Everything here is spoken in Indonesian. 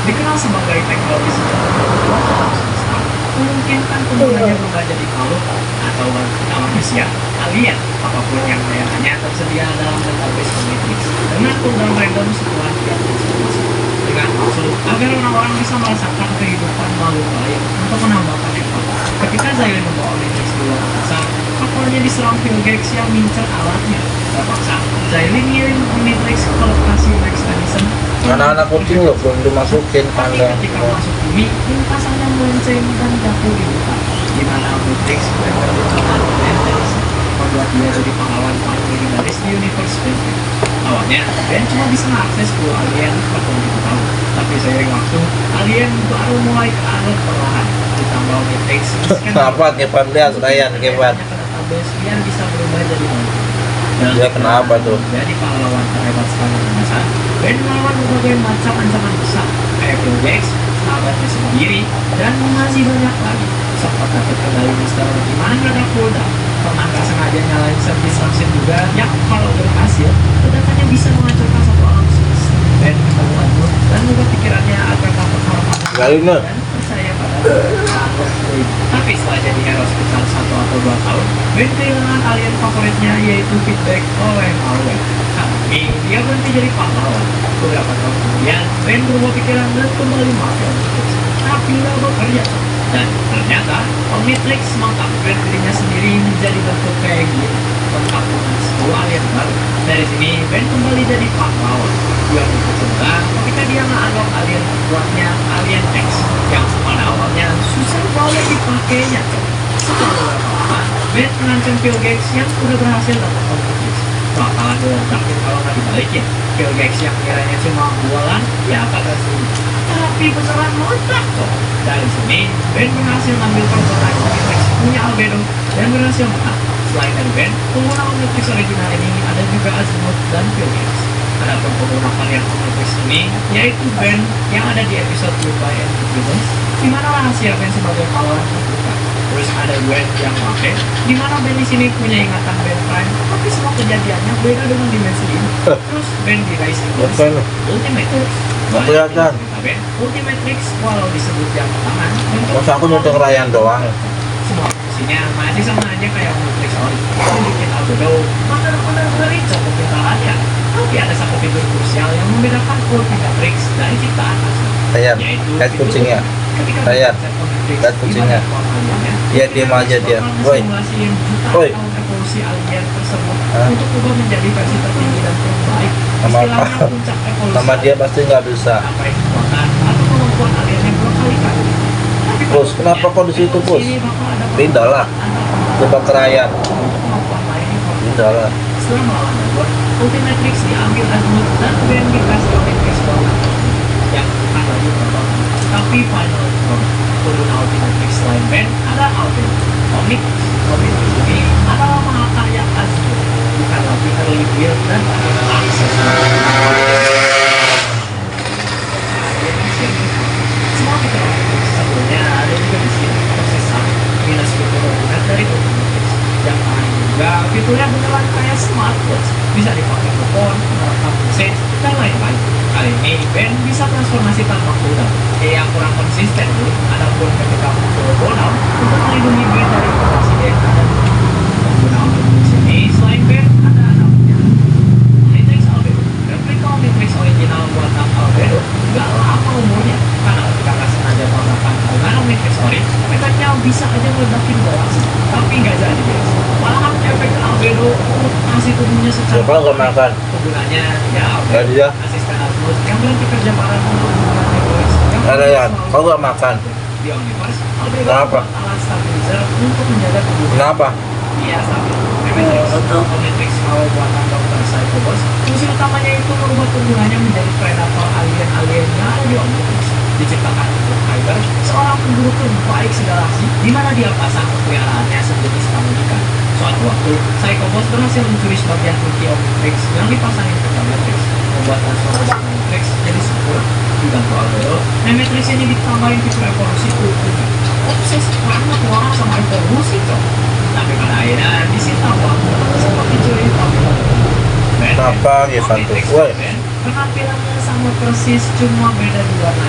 Dikenal sebagai teknologi memungkinkan penggunanya membaca di cloud atau manusia, alien, apapun yang daerahnya tersedia dalam database Omnitrix dengan cooldown random setelah diaktifasi dengan maksud agar orang-orang bisa merasakan kehidupan makhluk lain untuk menambahkan effort. Ketika Zaylin membawa Omnitrix di luar angkasa, kapalnya diserang Vilgax yang mengincar alatnya. Terpaksa, Zaylin ngirim Omnitrix ke lokasi Max Edison. Anak-anak kucing loh belum dimasukin kandang. Ketika masuk bumi, lintasannya melenceng dan jatuh di hutan. Di mana Omnitrix berkebutuhan Ventrix membuat dia jadi pahlawan paling legendaris di universe Ventrix. Awalnya, Ben cuma bisa mengakses 10 alien per tahun. Tapi seiring waktu, alien baru mulai ke arah perlahan. Ditambah Omnitrix, Kenapa kepan dia Ryan kepan? Biar bisa berubah jadi manusia. Dia kenapa tuh? Jadi pahlawan terhebat sepanjang masa. Ben melawan berbagai macam ancaman besar kayak Vilgax, sahabatnya sendiri, dan masih banyak lagi. Sempat dapat kendali Mister di mana ada cooldown. Pernah nggak sengaja nyalain service function juga yang kalau berhasil, ledakannya bisa menghancurkan satu alam semesta. Ben ketemu Admut dan mengubah pikirannya agar dapat hormat dan percaya pada tapi setelah jadi hero sekitar 1 atau 2 tahun, Ben kehilangan alien favoritnya yaitu Feedback oleh malware. Tapi dia berhenti jadi pahlawan. Beberapa tahun kemudian, Ben berubah pikiran dan kembali memakai Omnitrix. Tapi nggak bekerja. Dan ternyata Omnitrix mengupgrade dirinya sendiri menjadi bentuk kayak gini. Lengkap dengan 10 alien baru. Dari sini, Ben kembali jadi pahlawan. Dia berkecela ketika dia menganggap alien buatnya Alien X yang pada awalnya susah banget dipakainya. Setelah beberapa lama, Ben mengancam Vilgax yang udah berhasil dapat Omnitrix. Bakalan diloncakin kalau nggak dibalikin. Vilgax yang kiranya cuma bualan, ya kata sih. Tapi beneran meledak kok. Dari sini, Ben berhasil ngambil prototipe Omnitrix punya Albedo dan berhasil menang. Selain dari Ben, pengguna Omnitrix original ini ada juga Azimuth dan Vilgax. Adapun pengguna varian Omnitrix ini yaitu Ben yang ada di episode Goodbye and Goodbye, di mana rahasia Ben sebagai pahlawan terbuka. Terus ada Gwen yang pakai, di mana Ben di sini punya ingatan Ben Prime, tapi semua kejadiannya beda dengan dimensi ini. Terus Ben di Rising Ultimate Trix. Kelihatan. Ben Ultimate Trix walau disebut jam tangan, Masa aku nonton Ryan doang. semua fungsinya masih sama aja kayak Omnitrix Ori. Bikin Albedo, benar-benar ngeri cukup pintarannya. Tapi ada satu fitur krusial yang membedakan Ultimatrix dari ciptaan asli. Ryan, lihat kucingnya. Ryan, lihat kucingnya. Dia diam aja dia. Woi, woi. Evolusi alien tersebut untuk berubah menjadi versi tertinggi dan terbaik. Sama sama dia pasti nggak bisa. Atau kemampuan aliennya berkali-kali. Bos, kenapa kok di situ bos? Pindah lah. Coba ke Ryan. Pindah lah. Setelah melawan Edward, Ultimatrix diambil Azimuth dan Ben dikasih Omnitrix banget yang bukan lagi berkembang. Tapi final form pengguna Ultimatrix selain Ben ada Alvin. Omnitrix ini adalah mahakarya Azimuth, bukan lagi early build dan akses. Semua fitur Omnitrix sebelumnya ada juga di sini. Proses minus fitur dari Ultimatrix. Yang lain juga fiturnya beneran kayak smartwatch, bisa dipakai telepon, merekam musik, dan lain-lain. Kali ini Ben bisa transformasi tanpa cooldown, yang kurang konsisten tuh. Adapun ketika full cooldown untuk melindungi Ben dari mutasi yang ada di pengguna Omnitrix ini, selain Ben ada anaknya Omnitrix Albedo. Replika Omnitrix original buatan Albedo gak lama umurnya, karena ketika nggak sengaja menggunakan penggunaan Omnitrix Ori, efeknya bisa aja meledakin bolas, tapi nggak jadi guys. Malahan efek Albedo masih tubuhnya secara Siapa nggak makan? penggunanya ya Ya dia. asisten Azimuth yang berhenti kerja parah untuk menggunakan Egois yang Ryan, kau nggak makan? di Omniverse. Albedo Kenapa? membuat alat stabilizer untuk menjaga tubuh. Kenapa? Iya, stabil. Omnitrix mau buatan Dr. Psychobot. Fungsi utamanya itu merubah tubuhannya menjadi predator alien-alien yang ada di Omnitrix. Diciptakan untuk Kyber, seorang pemburu terbaik segalaksi, di mana dia pasang peliharaannya sejenis tamu ikan. Suatu waktu, Psychobot berhasil mencuri sebagian putih Omnitrix yang dipasangin ke Matrix, membuat transformasi Omnitrix jadi sempurna. Dibantu Albedo, Matrix ini ditambahin fitur evolusi ultimate. Obses banget orang sama evolusi kok. Tapi pada akhirnya disita uang seperti curi Albedo. Kenapa Gevan tuh? Woi, Penampilannya sama persis, cuma beda di warna